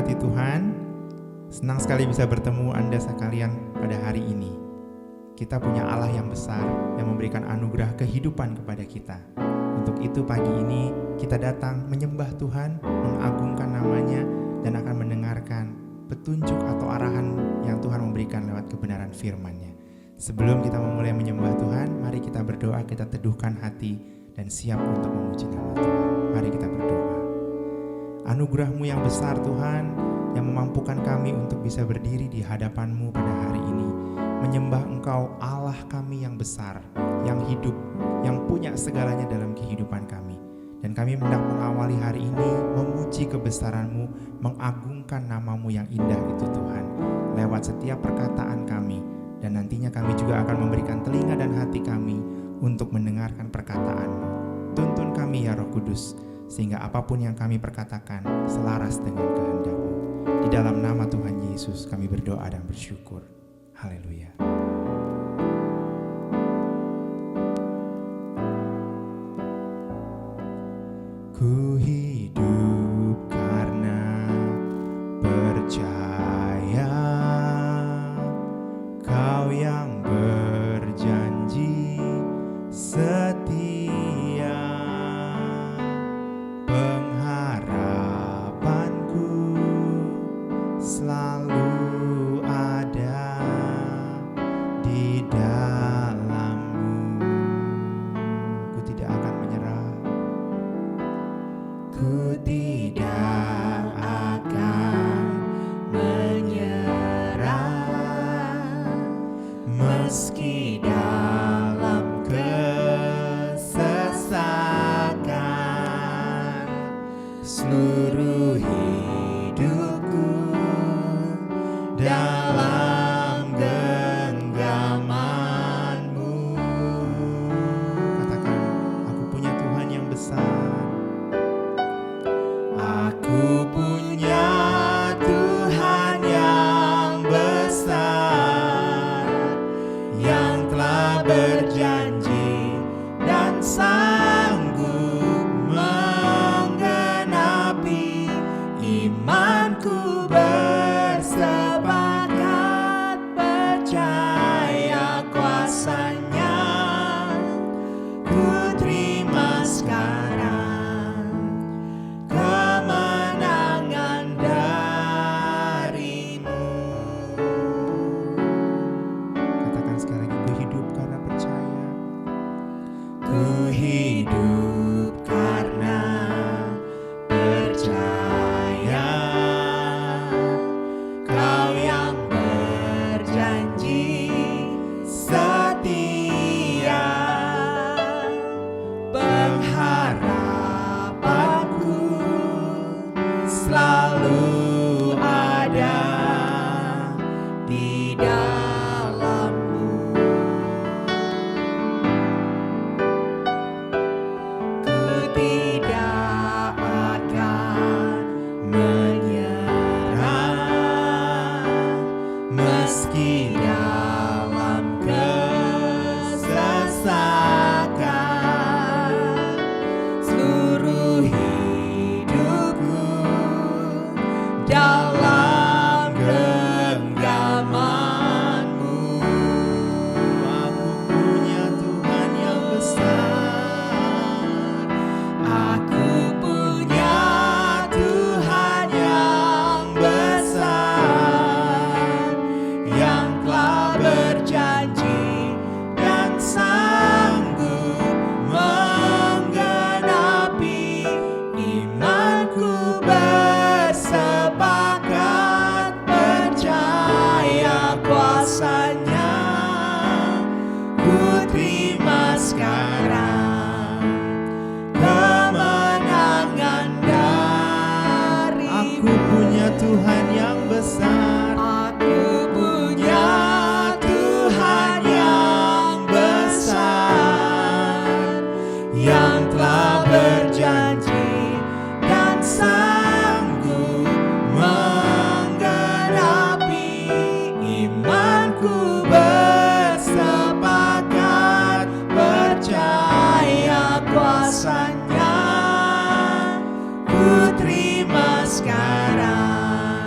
diberkati Tuhan. Senang sekali bisa bertemu Anda sekalian pada hari ini. Kita punya Allah yang besar yang memberikan anugerah kehidupan kepada kita. Untuk itu pagi ini kita datang menyembah Tuhan, mengagungkan namanya, dan akan mendengarkan petunjuk atau arahan yang Tuhan memberikan lewat kebenaran firman-Nya. Sebelum kita memulai menyembah Tuhan, mari kita berdoa, kita teduhkan hati dan siap untuk memuji nama Tuhan. Mari kita berdoa. Anugerah-Mu yang besar Tuhan, yang memampukan kami untuk bisa berdiri di hadapan-Mu pada hari ini, menyembah Engkau Allah kami yang besar, yang hidup, yang punya segalanya dalam kehidupan kami. Dan kami hendak mengawali hari ini memuji kebesaran-Mu, mengagungkan nama-Mu yang indah itu Tuhan, lewat setiap perkataan kami. Dan nantinya kami juga akan memberikan telinga dan hati kami untuk mendengarkan perkataan-Mu. Tuntun kami ya Roh Kudus, sehingga apapun yang kami perkatakan selaras dengan kehendak-Mu. Di dalam nama Tuhan Yesus kami berdoa dan bersyukur. Haleluya. Ku hidup karena percaya, Kau yang berjanji setia. Pengharapanku selalu ada di dalam-Mu. Ku tidak akan menyerah. Ku tidak akan menyerah, meski dalam kesesakan. Seluruh hidupku dalam genggaman-Mu. Katakan, aku punya Tuhan yang besar. Aku punya Tuhan yang besar, yang telah berjanji dan sanggup menggenapi imanku. Bersepakat percaya kuasa-Nya, ku terima sekarang kemenangan dari-Mu. Katakan sekali lagi, ku hidup karena percaya. Ku hidup karena percaya, Kau yang berjanji setia. Pengharapanku selalu ada di dalam-Mu. Ku tidak akan menyerah, meski dalam kesesakan. Seluruh hidupku dalam genggaman-Mu. Aku punya Tuhan yang besar. Aku punya Tuhan yang besar, yang telah berjanji dan sanggup menggenapi imanku. Bersepakat percaya kuasa-Nya, ku terima sekarang kemenangan dari-Mu. Aku punya Tuhan yang besar. Aku punya Tuhan yang besar, yang telah berjanji dan sanggup menggenapi imanku. Bersepakat percaya kuasa-Nya, ku terima sekarang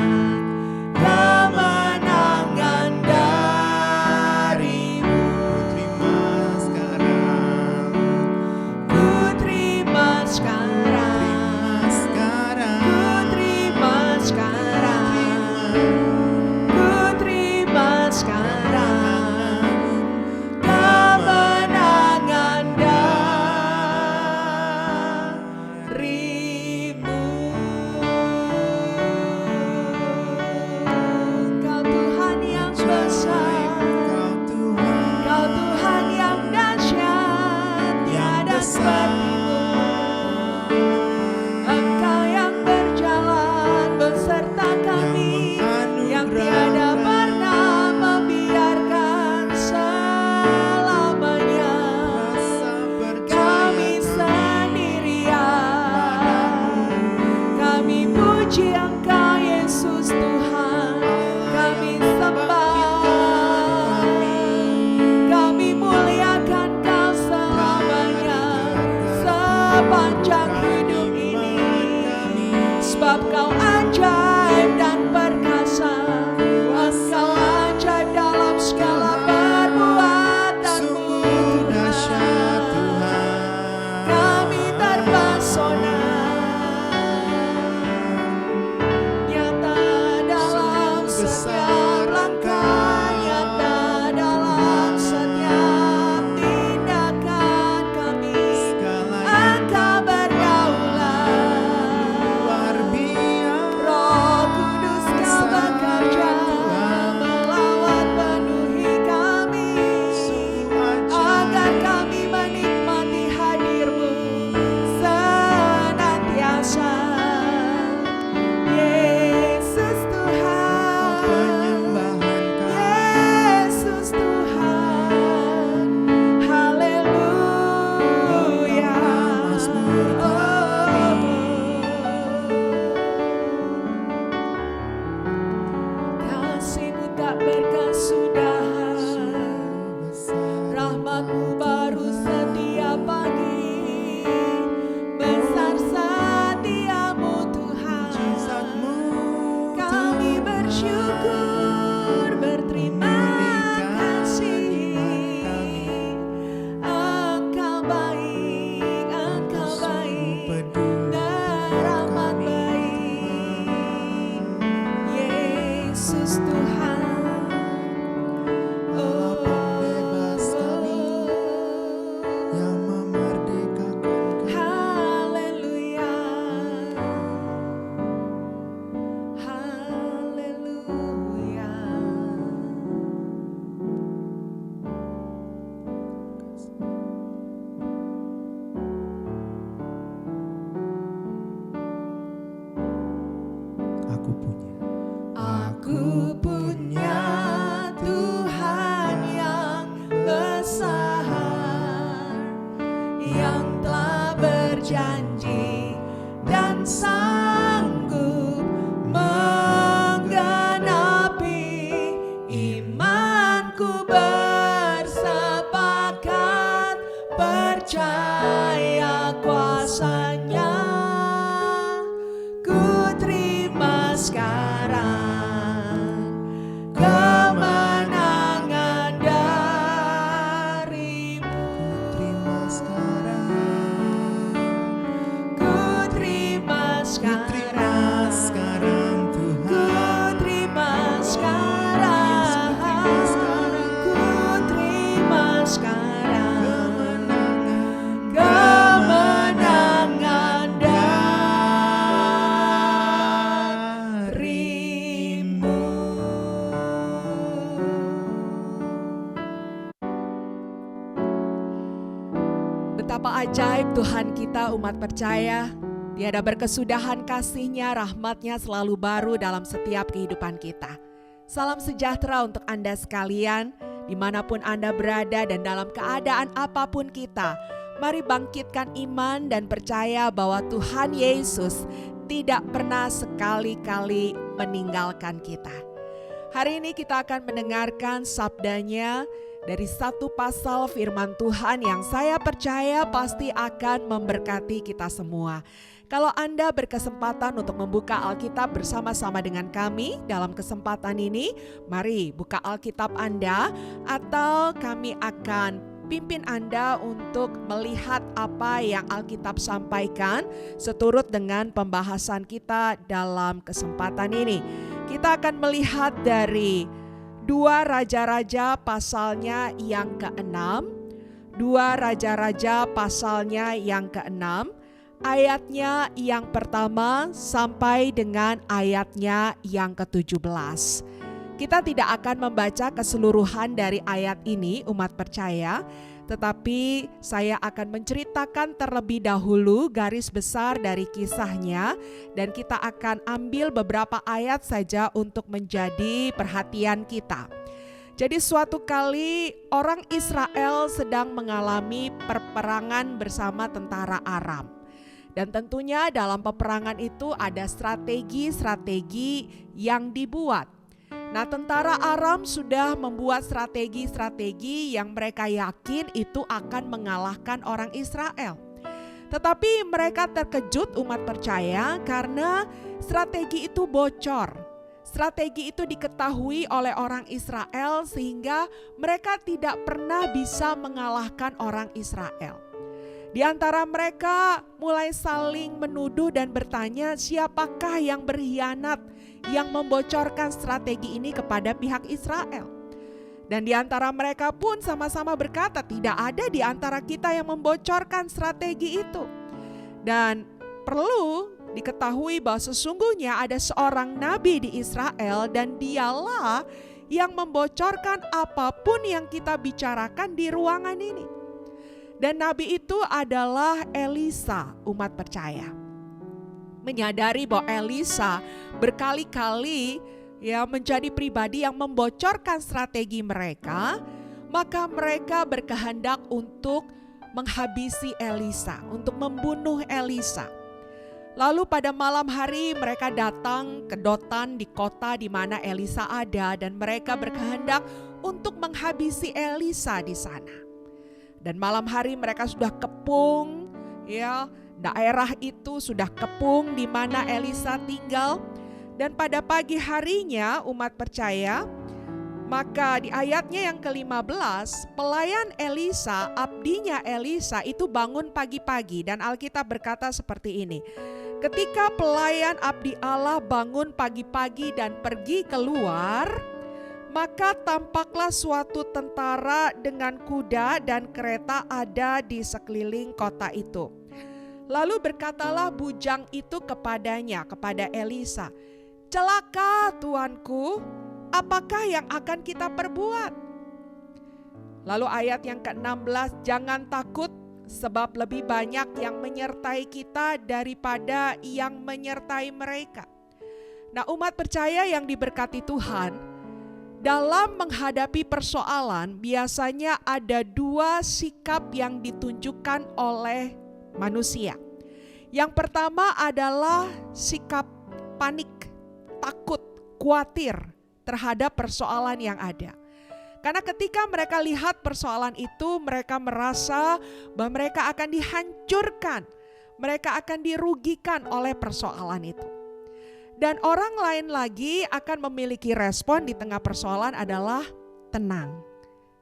berjanji dan sanggup menggenapi. Imanku bersepakat, percaya kuasa-Nya. Ku terima sekarang kemenangan dari-Mu. Ku terima sekarang, Tuhan. ku terima sekarang, ku terima sekarang kemenangan dari-Mu. Betapa ajaib Tuhan kita, umat percaya. Tiada berkesudahan kasih-Nya, rahmat-Nya selalu baru dalam setiap kehidupan kita. Salam sejahtera untuk Anda sekalian, dimanapun Anda berada dan dalam keadaan apapun kita. Mari bangkitkan iman dan percaya bahwa Tuhan Yesus tidak pernah sekali-kali meninggalkan kita. Hari ini kita akan mendengarkan sabdanya dari satu pasal firman Tuhan yang saya percaya pasti akan memberkati kita semua. Kalau Anda berkesempatan untuk membuka Alkitab bersama-sama dengan kami dalam kesempatan ini, mari buka Alkitab Anda atau kami akan pimpin Anda untuk melihat apa yang Alkitab sampaikan seturut dengan pembahasan kita dalam kesempatan ini. Kita akan melihat dari 2 Raja-Raja pasalnya yang ke-6, 2 Raja-Raja pasalnya yang ke-6, ayatnya yang pertama sampai dengan ayatnya yang ke-17. Kita tidak akan membaca keseluruhan dari ayat ini, umat percaya, tetapi saya akan menceritakan terlebih dahulu garis besar dari kisahnya, dan kita akan ambil beberapa ayat saja untuk menjadi perhatian kita. Jadi suatu kali orang Israel sedang mengalami perperangan bersama tentara Aram. Dan tentunya dalam peperangan itu ada strategi-strategi yang dibuat. Nah, tentara Aram sudah membuat strategi-strategi yang mereka yakin itu akan mengalahkan orang Israel. Tetapi mereka terkejut, umat percaya, karena strategi itu bocor. Strategi itu diketahui oleh orang Israel sehingga mereka tidak pernah bisa mengalahkan orang Israel. Di antara mereka mulai saling menuduh dan bertanya siapakah yang berkhianat yang membocorkan strategi ini kepada pihak Israel. Dan di antara mereka pun sama-sama berkata tidak ada di antara kita yang membocorkan strategi itu. Dan perlu diketahui bahwa sesungguhnya ada seorang nabi di Israel dan dialah yang membocorkan apapun yang kita bicarakan di ruangan ini. Dan nabi itu adalah Elisa, umat percaya. Menyadari bahwa Elisa berkali-kali menjadi pribadi yang membocorkan strategi mereka, maka mereka berkehendak untuk menghabisi Elisa, untuk membunuh Elisa. Lalu pada malam hari mereka datang ke Dotan di kota di mana Elisa ada, dan mereka berkehendak untuk menghabisi Elisa di sana. Dan malam hari mereka sudah kepung, daerah itu sudah kepung di mana Elisa tinggal. Dan pada pagi harinya, umat percaya, maka di ayatnya yang ke-15, pelayan Elisa, abdinya Elisa itu bangun pagi-pagi, dan Alkitab berkata seperti ini. Ketika pelayan abdi Allah bangun pagi-pagi dan pergi keluar, maka tampaklah suatu tentara dengan kuda dan kereta ada di sekeliling kota itu. Lalu berkatalah bujang itu kepadanya, kepada Elisa, "Celaka tuanku, apakah yang akan kita perbuat?" Lalu ayat yang ke-16, "Jangan takut, sebab lebih banyak yang menyertai kita daripada yang menyertai mereka." Nah, umat percaya yang diberkati Tuhan, dalam menghadapi persoalan biasanya ada 2 sikap yang ditunjukkan oleh manusia. Yang pertama adalah sikap panik, takut, khawatir terhadap persoalan yang ada. Karena ketika mereka lihat persoalan itu, mereka merasa bahwa mereka akan dihancurkan, mereka akan dirugikan oleh persoalan itu. Dan orang lain lagi akan memiliki respon di tengah persoalan adalah tenang,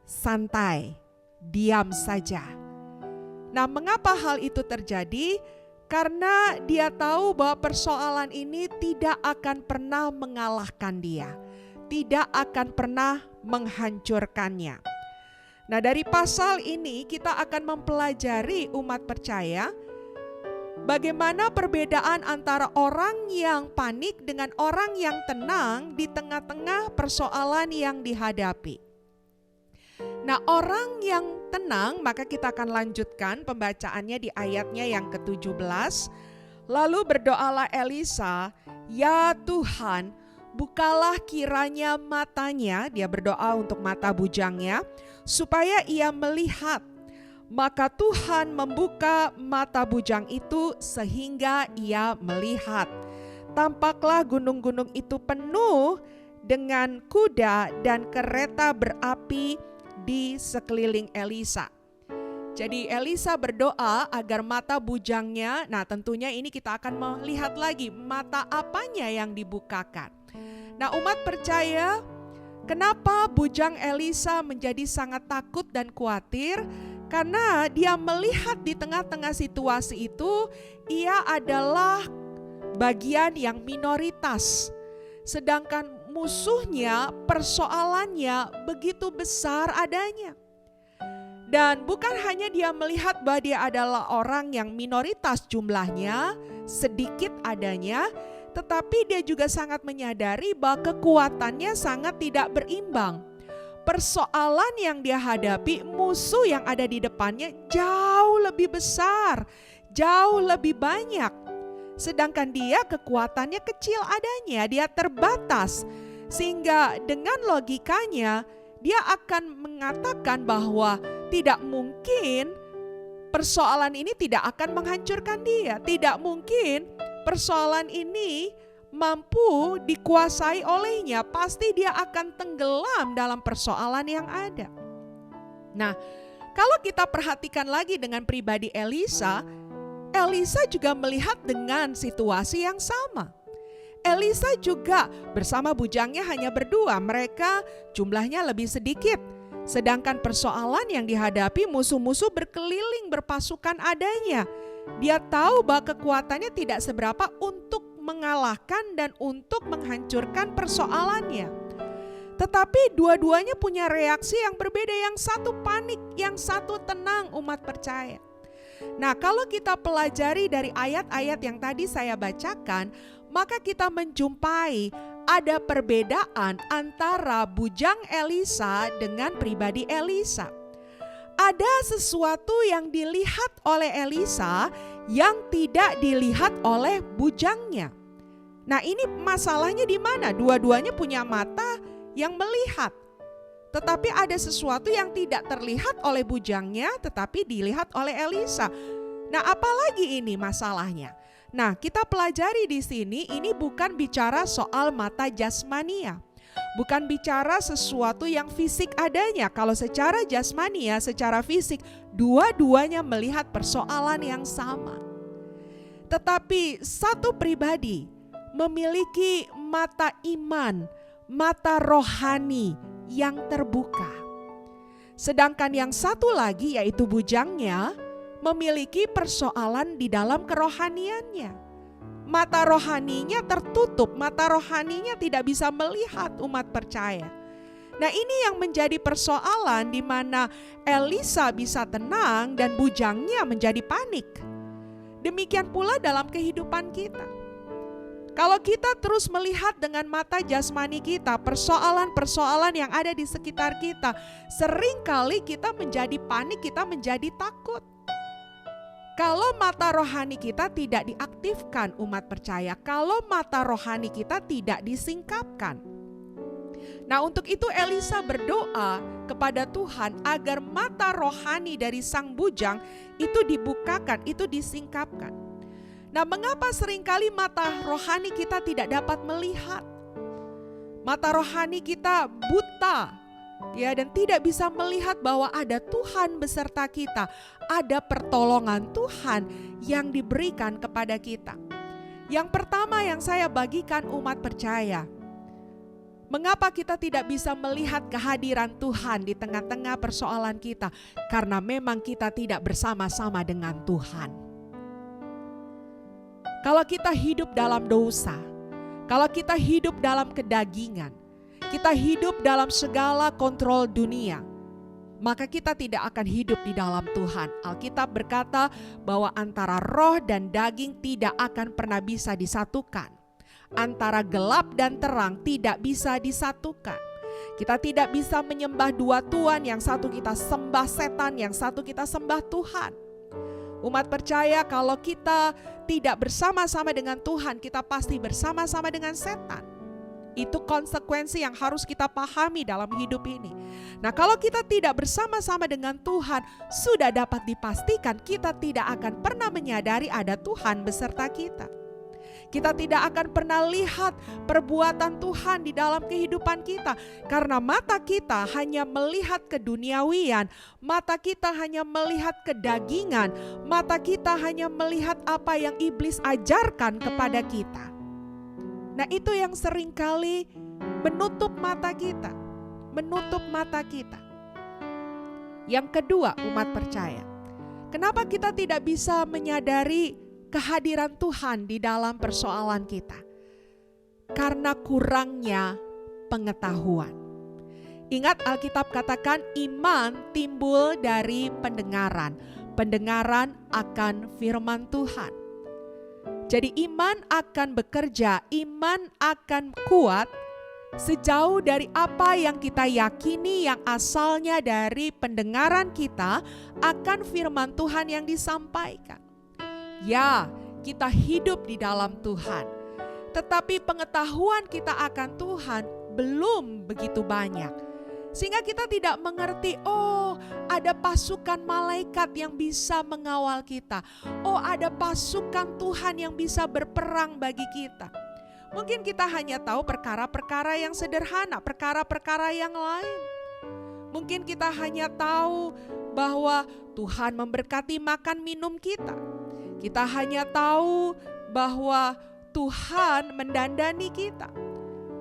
santai, diam saja. Nah, mengapa hal itu terjadi? Karena dia tahu bahwa persoalan ini tidak akan pernah mengalahkan dia, tidak akan pernah menghancurkannya. Nah, dari pasal ini kita akan mempelajari umat percaya bagaimana perbedaan antara orang yang panik dengan orang yang tenang di tengah-tengah persoalan yang dihadapi. Nah, orang yang tenang, maka kita akan lanjutkan pembacaannya di ayatnya yang ke-17. Lalu berdoalah Elisa, "Ya Tuhan, bukalah kiranya matanya," dia berdoa untuk mata bujangnya, "supaya ia melihat." Maka Tuhan membuka mata bujang itu sehingga ia melihat. Tampaklah gunung-gunung itu penuh dengan kuda dan kereta berapi di sekeliling Elisa. Jadi Elisa berdoa agar mata bujangnya, nah tentunya ini kita akan melihat lagi mata apanya yang dibukakan. Nah, umat percaya, kenapa bujang Elisa menjadi sangat takut dan khawatir? Karena dia melihat di tengah-tengah situasi itu, ia adalah bagian yang minoritas. Sedangkan musuhnya, persoalannya begitu besar adanya. Dan bukan hanya dia melihat bahwa dia adalah orang yang minoritas jumlahnya, sedikit adanya, tetapi dia juga sangat menyadari bahwa kekuatannya sangat tidak berimbang. Persoalan yang dia hadapi, musuh yang ada di depannya jauh lebih besar, jauh lebih banyak. Sedangkan dia kekuatannya kecil adanya, dia terbatas. Sehingga dengan logikanya dia akan mengatakan bahwa tidak mungkin persoalan ini tidak akan menghancurkan dia. Tidak mungkin persoalan ini mampu dikuasai olehnya. Pasti dia akan tenggelam dalam persoalan yang ada. Nah, kalau kita perhatikan lagi dengan pribadi Elisa, Elisa juga melihat dengan situasi yang sama. Elisa juga bersama bujangnya hanya berdua, mereka jumlahnya lebih sedikit. Sedangkan persoalan yang dihadapi musuh-musuh berkeliling berpasukan adanya. Dia tahu bahwa kekuatannya tidak seberapa untuk mengalahkan dan untuk menghancurkan persoalannya. Tetapi dua-duanya punya reaksi yang berbeda, yang satu panik, yang satu tenang, umat percaya. Nah, kalau kita pelajari dari ayat-ayat yang tadi saya bacakan, maka kita menjumpai ada perbedaan antara bujang Elisa dengan pribadi Elisa. Ada sesuatu yang dilihat oleh Elisa yang tidak dilihat oleh bujangnya. Nah, ini masalahnya di mana? Dua-duanya punya mata yang melihat. Tetapi ada sesuatu yang tidak terlihat oleh bujangnya tetapi dilihat oleh Elisa. Nah, apalagi ini masalahnya? Nah, kita pelajari di sini, ini bukan bicara soal mata jasmania. Bukan bicara sesuatu yang fisik adanya. Kalau secara jasmania, secara fisik, dua-duanya melihat persoalan yang sama. Tetapi satu pribadi memiliki mata iman, mata rohani yang terbuka. Sedangkan yang satu lagi yaitu bujangnya memiliki persoalan di dalam kerohaniannya. Mata rohaninya tertutup, mata rohaninya tidak bisa melihat umat percaya. Nah, ini yang menjadi persoalan di mana Elisa bisa tenang dan bujangnya menjadi panik. Demikian pula dalam kehidupan kita. Kalau kita terus melihat dengan mata jasmani kita, persoalan-persoalan yang ada di sekitar kita, seringkali kita menjadi panik, kita menjadi takut. Kalau mata rohani kita tidak diaktifkan umat percaya, kalau mata rohani kita tidak disingkapkan. Nah, untuk itu Elisa berdoa kepada Tuhan agar mata rohani dari sang bujang itu dibukakan, itu disingkapkan. Nah, mengapa seringkali mata rohani kita tidak dapat melihat? Mata rohani kita buta, ya, dan tidak bisa melihat bahwa ada Tuhan beserta kita, ada pertolongan Tuhan yang diberikan kepada kita. Yang pertama yang saya bagikan umat percaya, mengapa kita tidak bisa melihat kehadiran Tuhan di tengah-tengah persoalan kita? Karena memang kita tidak bersama-sama dengan Tuhan. Kalau kita hidup dalam dosa, kalau kita hidup dalam kedagingan, kita hidup dalam segala kontrol dunia, maka kita tidak akan hidup di dalam Tuhan. Alkitab berkata bahwa antara roh dan daging tidak akan pernah bisa disatukan. Antara gelap dan terang tidak bisa disatukan. Kita tidak bisa menyembah dua Tuhan, yang satu kita sembah setan, yang satu kita sembah Tuhan. Umat percaya, kalau kita tidak bersama-sama dengan Tuhan, kita pasti bersama-sama dengan setan. Itu konsekuensi yang harus kita pahami dalam hidup ini. Nah, kalau kita tidak bersama-sama dengan Tuhan, sudah dapat dipastikan kita tidak akan pernah menyadari ada Tuhan beserta kita. Kita tidak akan pernah lihat perbuatan Tuhan di dalam kehidupan kita. Karena mata kita hanya melihat keduniawian, mata kita hanya melihat kedagingan, mata kita hanya melihat apa yang iblis ajarkan kepada kita. Nah, itu yang seringkali menutup mata kita, menutup mata kita. Yang kedua, umat percaya, kenapa kita tidak bisa menyadari kehadiran Tuhan di dalam persoalan kita? Karena kurangnya pengetahuan. Ingat, Alkitab katakan iman timbul dari pendengaran. Pendengaran akan firman Tuhan. Jadi iman akan bekerja, iman akan kuat sejauh dari apa yang kita yakini yang asalnya dari pendengaran kita akan firman Tuhan yang disampaikan. Ya, kita hidup di dalam Tuhan, tetapi pengetahuan kita akan Tuhan belum begitu banyak. Sehingga kita tidak mengerti, oh, ada pasukan malaikat yang bisa mengawal kita. Oh, ada pasukan Tuhan yang bisa berperang bagi kita. Mungkin kita hanya tahu perkara-perkara yang sederhana, perkara-perkara yang lain. Mungkin kita hanya tahu bahwa Tuhan memberkati makan minum kita. Kita hanya tahu bahwa Tuhan mendandani kita.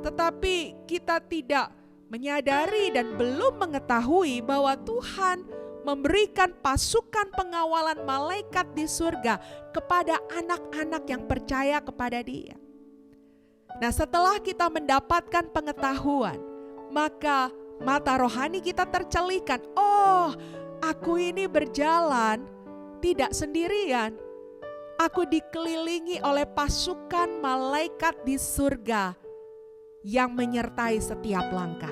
Tetapi kita tidak menyadari dan belum mengetahui bahwa Tuhan memberikan pasukan pengawalan malaikat di surga kepada anak-anak yang percaya kepada Dia. Nah, setelah kita mendapatkan pengetahuan, maka mata rohani kita tercelikan. Oh, aku ini berjalan tidak sendirian. Aku dikelilingi oleh pasukan malaikat di surga yang menyertai setiap langkah.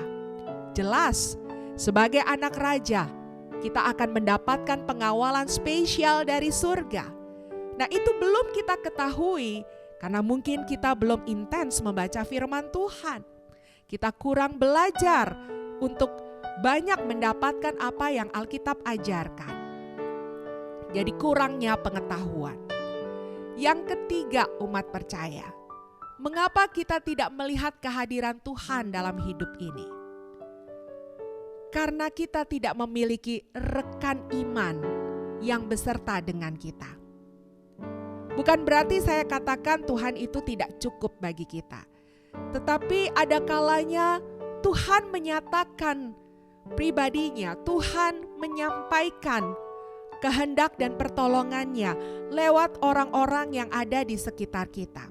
Jelas, sebagai anak raja, kita akan mendapatkan pengawalan spesial dari surga. Nah, itu belum kita ketahui karena mungkin kita belum intens membaca firman Tuhan. Kita kurang belajar untuk banyak mendapatkan apa yang Alkitab ajarkan. Jadi kurangnya pengetahuan. Yang ketiga, umat percaya, mengapa kita tidak melihat kehadiran Tuhan dalam hidup ini? Karena kita tidak memiliki rekan iman yang beserta dengan kita. Bukan berarti saya katakan Tuhan itu tidak cukup bagi kita. Tetapi ada kalanya Tuhan menyatakan pribadinya, Tuhan menyampaikan kehendak dan pertolongannya lewat orang-orang yang ada di sekitar kita.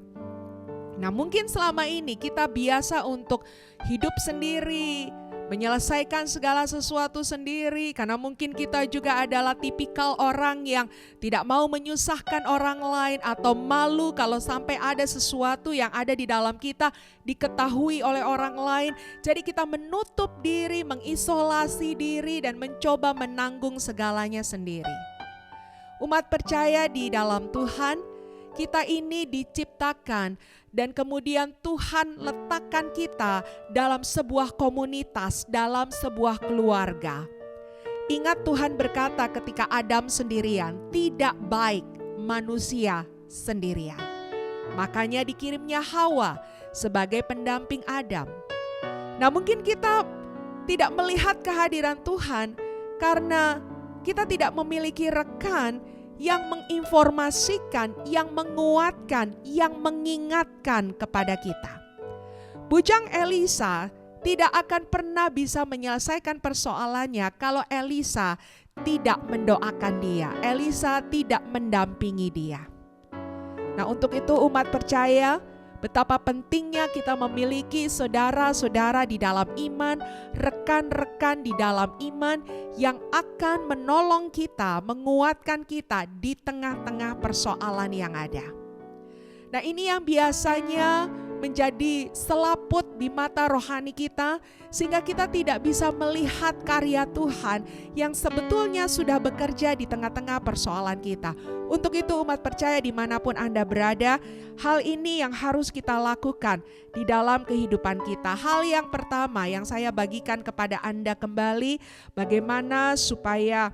Nah, mungkin selama ini kita biasa untuk hidup sendiri, menyelesaikan segala sesuatu sendiri, karena mungkin kita juga adalah tipikal orang yang tidak mau menyusahkan orang lain atau malu kalau sampai ada sesuatu yang ada di dalam kita diketahui oleh orang lain. Jadi kita menutup diri, mengisolasi diri dan mencoba menanggung segalanya sendiri. Umat percaya di dalam Tuhan, kita ini diciptakan dan kemudian Tuhan letakkan kita dalam sebuah komunitas, dalam sebuah keluarga. Ingat, Tuhan berkata ketika Adam sendirian, tidak baik manusia sendirian. Makanya dikirimnya Hawa sebagai pendamping Adam. Nah, mungkin kita tidak melihat kehadiran Tuhan karena kita tidak memiliki rekan yang menginformasikan, yang menguatkan, yang mengingatkan kepada kita. Bujang Elisa tidak akan pernah bisa menyelesaikan persoalannya kalau Elisa tidak mendoakan dia, Elisa tidak mendampingi dia. Nah, untuk itu umat percaya, betapa pentingnya kita memiliki saudara-saudara di dalam iman, rekan-rekan di dalam iman yang akan menolong kita, menguatkan kita di tengah-tengah persoalan yang ada. Nah, ini yang biasanya menjadi selaput di mata rohani kita, sehingga kita tidak bisa melihat karya Tuhan yang sebetulnya sudah bekerja di tengah-tengah persoalan kita. Untuk itu umat percaya dimanapun Anda berada, hal ini yang harus kita lakukan di dalam kehidupan kita. Hal yang pertama yang saya bagikan kepada Anda kembali, bagaimana supaya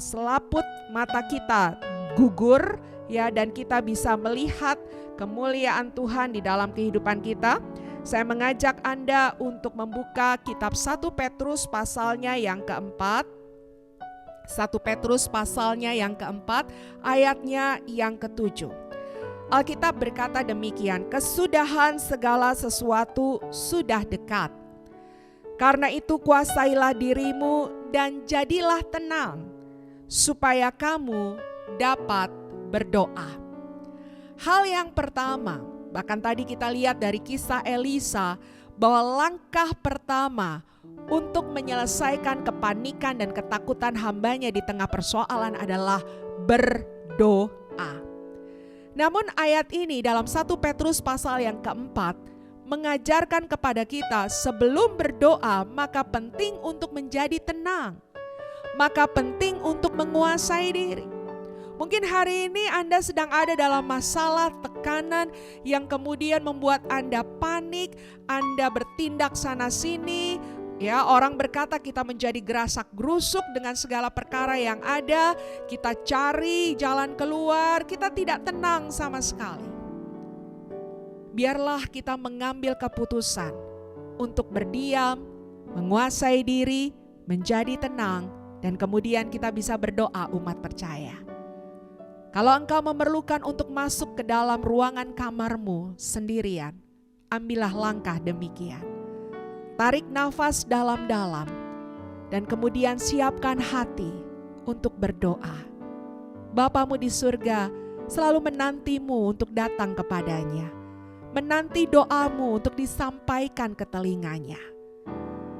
selaput mata kita gugur ya, dan kita bisa melihat kemuliaan Tuhan di dalam kehidupan kita. Saya mengajak Anda untuk membuka kitab 1 Petrus pasalnya yang keempat. 1 Petrus pasalnya yang keempat, ayatnya yang ke-7. Alkitab berkata demikian, kesudahan segala sesuatu sudah dekat. Karena itu kuasailah dirimu dan jadilah tenang, supaya kamu dapat berdoa. Hal yang pertama, bahkan tadi kita lihat dari kisah Elisa, bahwa langkah pertama untuk menyelesaikan kepanikan dan ketakutan hambanya di tengah persoalan adalah berdoa. Namun ayat ini dalam 1 Petrus pasal yang keempat mengajarkan kepada kita sebelum berdoa maka penting untuk menjadi tenang, maka penting untuk menguasai diri. Mungkin hari ini Anda sedang ada dalam masalah tekanan yang kemudian membuat Anda panik, Anda bertindak sana sini. Ya, orang berkata kita menjadi gerasak gerusuk dengan segala perkara yang ada, kita cari jalan keluar, kita tidak tenang sama sekali. Biarlah kita mengambil keputusan untuk berdiam, menguasai diri, menjadi tenang, dan kemudian kita bisa berdoa umat percaya. Kalau engkau memerlukan untuk masuk ke dalam ruangan kamarmu sendirian, ambillah langkah demikian. Tarik nafas dalam-dalam dan kemudian siapkan hati untuk berdoa. Bapamu di surga selalu menantimu untuk datang kepadanya, menanti doamu untuk disampaikan ke telinganya.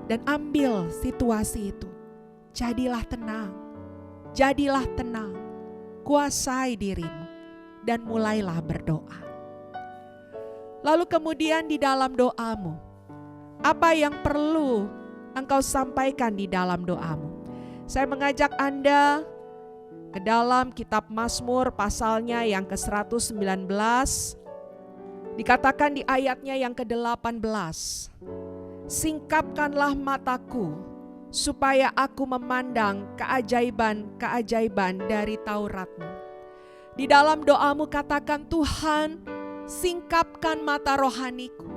Dan ambil situasi itu, jadilah tenang, jadilah tenang. Kuasai dirimu dan mulailah berdoa. Lalu kemudian di dalam doamu, apa yang perlu engkau sampaikan di dalam doamu? Saya mengajak Anda ke dalam kitab Mazmur pasalnya yang ke-119. Dikatakan di ayatnya yang ke-18. Singkapkanlah mataku supaya aku memandang keajaiban-keajaiban dari Taurat-Mu. Di dalam doamu katakan, Tuhan, singkapkan mata rohaniku.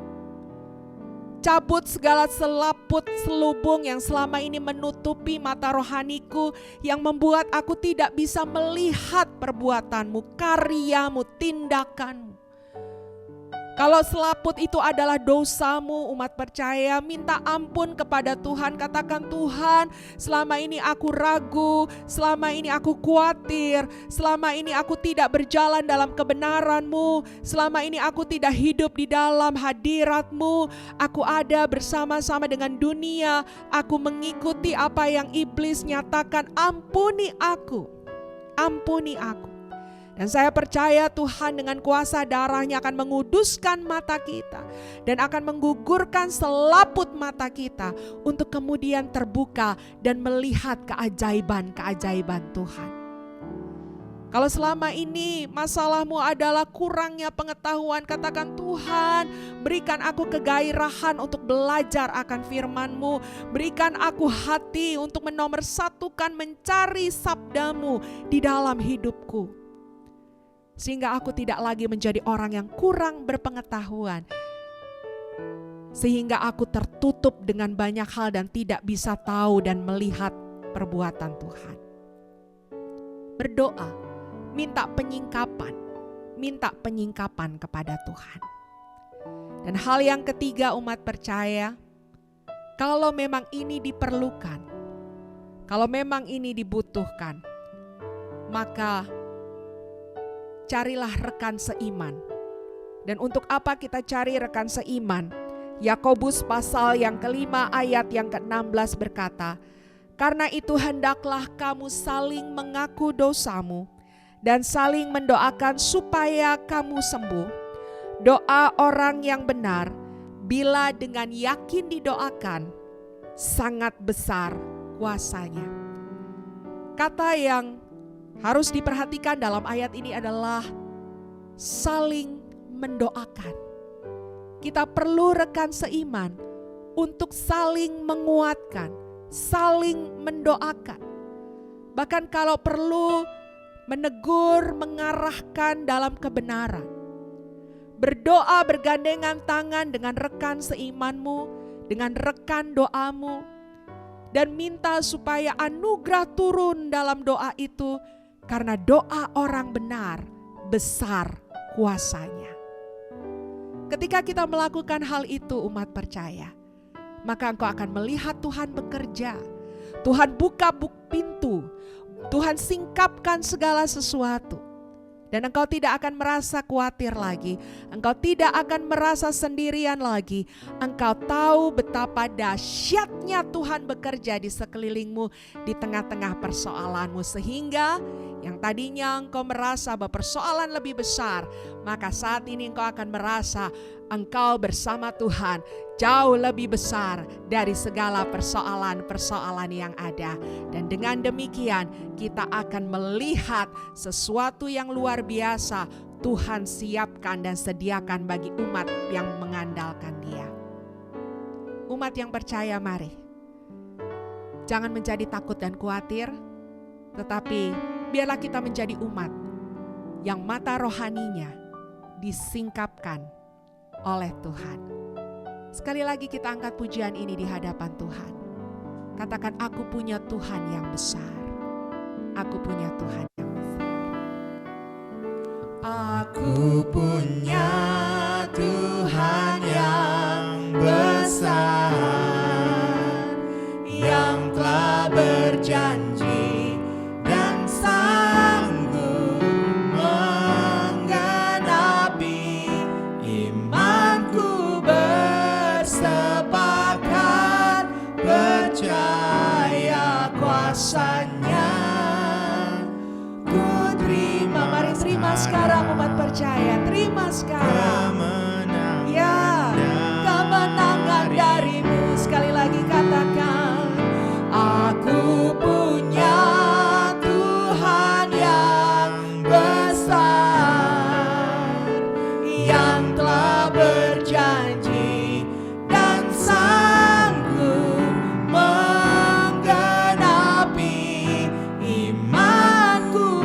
Cabut segala selaput selubung yang selama ini menutupi mata rohaniku, yang membuat aku tidak bisa melihat perbuatanmu, karyamu, tindakanmu. Kalau selaput itu adalah dosamu umat percaya, minta ampun kepada Tuhan. Katakan, Tuhan, selama ini aku ragu, selama ini aku khawatir, selama ini aku tidak berjalan dalam kebenaran-Mu, selama ini aku tidak hidup di dalam hadirat-Mu. Aku ada bersama-sama dengan dunia, aku mengikuti apa yang iblis nyatakan. Ampuni aku, ampuni aku. Dan saya percaya Tuhan dengan kuasa darah-Nya akan menguduskan mata kita dan akan menggugurkan selaput mata kita untuk kemudian terbuka dan melihat keajaiban-keajaiban Tuhan. Kalau selama ini masalahmu adalah kurangnya pengetahuan, katakan, Tuhan, berikan aku kegairahan untuk belajar akan firman-Mu. Berikan aku hati untuk menomorsatukan mencari sabda-Mu di dalam hidupku. sehingga aku tidak lagi menjadi orang yang kurang berpengetahuan, sehingga aku tertutup dengan banyak hal dan tidak bisa tahu dan melihat perbuatan Tuhan. Berdoa, minta penyingkapan kepada Tuhan. Dan hal yang ketiga, umat percaya, kalau memang ini diperlukan, kalau memang ini dibutuhkan, maka carilah rekan seiman. Dan untuk apa kita cari rekan seiman? Yakobus pasal yang kelima ayat yang ke-16 berkata, karena itu hendaklah kamu saling mengaku dosamu dan saling mendoakan supaya kamu sembuh. Doa orang yang benar, bila dengan yakin didoakan, sangat besar kuasanya. Kata yang harus diperhatikan dalam ayat ini adalah saling mendoakan. Kita perlu rekan seiman untuk saling menguatkan, saling mendoakan. Bahkan kalau perlu menegur, mengarahkan dalam kebenaran. Berdoa bergandengan tangan dengan rekan seimanmu, dengan rekan doamu, dan minta supaya anugerah turun dalam doa itu, karena doa orang benar besar kuasanya. Ketika kita melakukan hal itu, umat percaya, maka engkau akan melihat Tuhan bekerja. Tuhan buka pintu, Tuhan singkapkan segala sesuatu. Dan engkau tidak akan merasa khawatir lagi. Engkau tidak akan merasa sendirian lagi. Engkau tahu betapa dahsyatnya Tuhan bekerja di sekelilingmu, di tengah-tengah persoalanmu. Sehingga yang tadinya engkau merasa bahwa persoalan lebih besar, maka saat ini engkau akan merasa engkau bersama Tuhan jauh lebih besar dari segala persoalan-persoalan yang ada. Dan dengan demikian kita akan melihat sesuatu yang luar biasa Tuhan siapkan dan sediakan bagi umat yang mengandalkan Dia. Umat yang percaya, mari jangan menjadi takut dan khawatir, tetapi biarlah kita menjadi umat yang mata rohaninya disingkapkan oleh Tuhan. Sekali lagi kita angkat pujian ini di hadapan Tuhan. Katakan, aku punya Tuhan yang besar. Aku punya Tuhan yang besar. Aku punya Tuhan yang besar, yang telah berjanji dan sanggup menggenapi imanku, bersepakat percaya kuasanya. Ku terima, Mari terima sekarang umat percaya, terima sekarang. Ya, kemenangan darimu. Sekali lagi katakan, aku punya Tuhan yang besar, yang telah berjanji dan sanggup menggenapi imanku,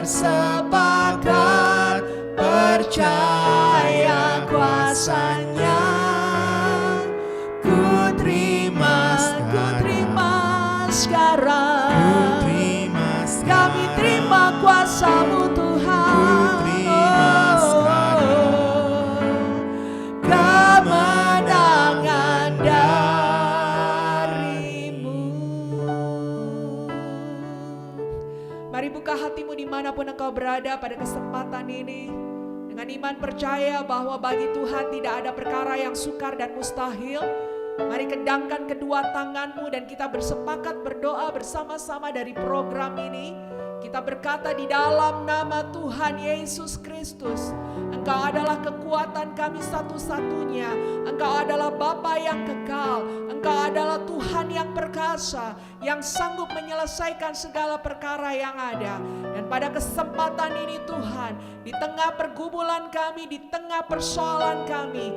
bersepakat percaya kuasanya. Ku terima sekarang. Kami terima kuasa-Mu Tuhan. Kemenangan dari-Mu. Mari buka hatimu dimanapun engkau berada pada kesempatan ini, dengan iman percaya bahwa bagi Tuhan tidak ada perkara yang sukar dan mustahil. Mari kedangkan kedua tanganmu dan kita bersepakat berdoa bersama-sama dari program ini. Kita berkata di dalam nama Tuhan Yesus Kristus, Engkau adalah kekuatan kami satu-satunya. Engkau adalah Bapa yang kekal. Engkau adalah Tuhan yang perkasa, yang sanggup menyelesaikan segala perkara yang ada. Dan pada kesempatan ini Tuhan, di tengah pergumulan kami, di tengah persoalan kami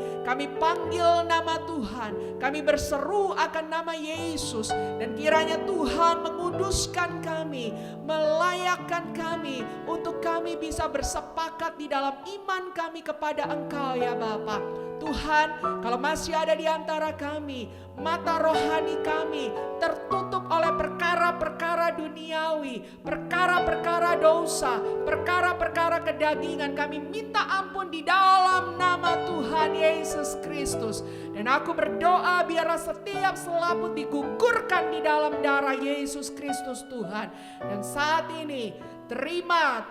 panggil nama Tuhan. Kami berseru akan nama Yesus. Dan kiranya Tuhan menguduskan kami, melayani mengoyakkan kami untuk kami bisa bersepakat di dalam iman kami kepada Engkau ya Bapa. Tuhan, kalau masih ada di antara kami, mata rohani kami tertutup oleh perkara-perkara duniawi, perkara-perkara dosa, perkara-perkara kedagingan, kami minta ampun di dalam nama Tuhan Yesus Kristus. Dan aku berdoa biarlah setiap selaput digugurkan di dalam darah Yesus Kristus Tuhan. Dan saat ini terima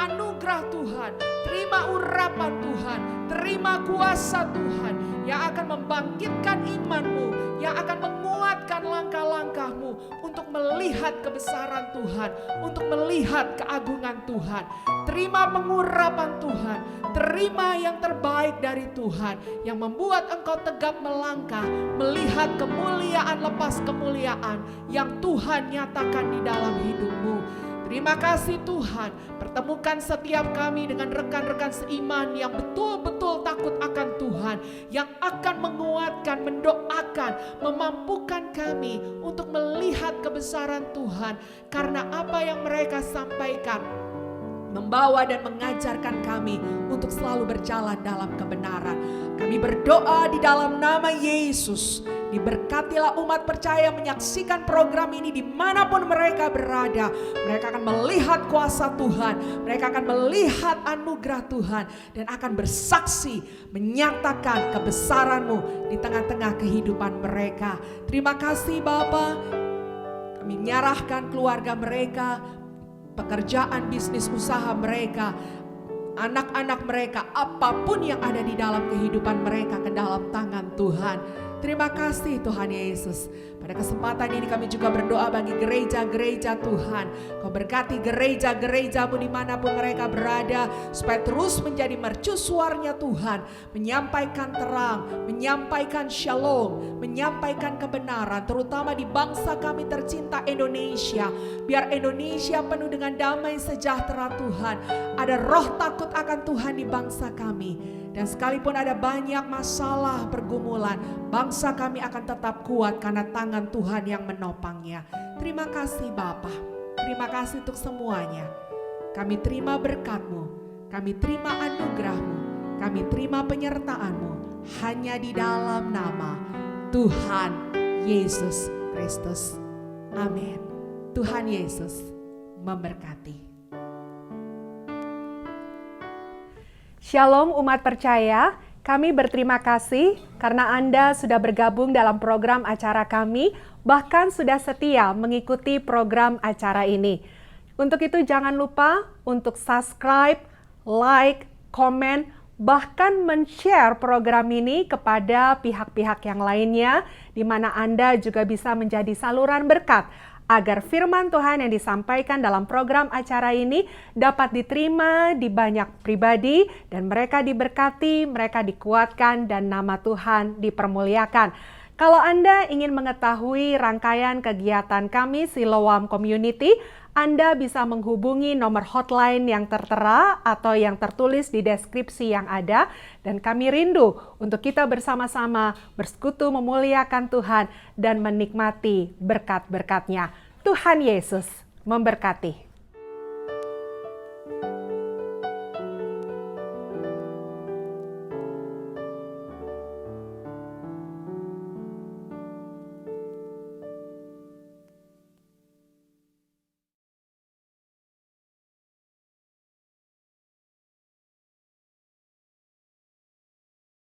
anugerah Tuhan, terima urapan Tuhan, terima kuasa Tuhan yang akan membangkitkan imanmu, yang akan menguatkan langkah-langkahmu untuk melihat kebesaran Tuhan, untuk melihat keagungan Tuhan. Terima pengurapan Tuhan, terima yang terbaik dari Tuhan yang membuat engkau tegap melangkah, melihat kemuliaan lepas kemuliaan yang Tuhan nyatakan di dalam hidupmu. Terima kasih Tuhan, pertemukan setiap kami dengan rekan-rekan seiman yang betul-betul takut akan Tuhan, yang akan menguatkan, mendoakan, memampukan kami untuk melihat kebesaran Tuhan, karena apa yang mereka sampaikan membawa dan mengajarkan kami untuk selalu berjalan dalam kebenaran. Kami berdoa di dalam nama Yesus. Diberkatilah umat percaya menyaksikan program ini dimanapun mereka berada. Mereka akan melihat kuasa Tuhan, mereka akan melihat anugerah Tuhan, dan akan bersaksi menyatakan kebesaran-Mu di tengah-tengah kehidupan mereka. Terima kasih Bapa. Kami menyerahkan keluarga mereka, pekerjaan bisnis usaha mereka, anak-anak mereka, apapun yang ada di dalam kehidupan mereka ke dalam tangan Tuhan. Terima kasih Tuhan Yesus. Pada kesempatan ini kami juga berdoa bagi gereja-gereja Tuhan. Kau berkati gereja-gerejamu dimanapun mereka berada, supaya terus menjadi mercusuarnya Tuhan, menyampaikan terang, menyampaikan shalom, menyampaikan kebenaran, terutama di bangsa kami tercinta Indonesia. Biar Indonesia penuh dengan damai sejahtera Tuhan. Ada roh takut akan Tuhan di bangsa kami. Dan sekalipun ada banyak masalah pergumulan, bangsa kami akan tetap kuat karena tangan Tuhan yang menopangnya. Terima kasih Bapa. Terima kasih untuk semuanya. Kami terima berkat-Mu, kami terima anugerah-Mu, kami terima penyertaan-Mu, hanya di dalam nama Tuhan Yesus Kristus. Amin. Tuhan Yesus memberkati. Shalom umat percaya, kami berterima kasih karena Anda sudah bergabung dalam program acara kami, bahkan sudah setia mengikuti program acara ini. Untuk itu jangan lupa untuk subscribe, like, komen, bahkan men-share program ini kepada pihak-pihak yang lainnya, di mana Anda juga bisa menjadi saluran berkat, agar firman Tuhan yang disampaikan dalam program acara ini dapat diterima di banyak pribadi dan mereka diberkati, mereka dikuatkan dan nama Tuhan dipermuliakan. Kalau Anda ingin mengetahui rangkaian kegiatan kami Siloam Community, Anda bisa menghubungi nomor hotline yang tertera atau yang tertulis di deskripsi yang ada, dan kami rindu untuk kita bersama-sama bersekutu memuliakan Tuhan dan menikmati berkat-berkat-Nya. Tuhan Yesus memberkati.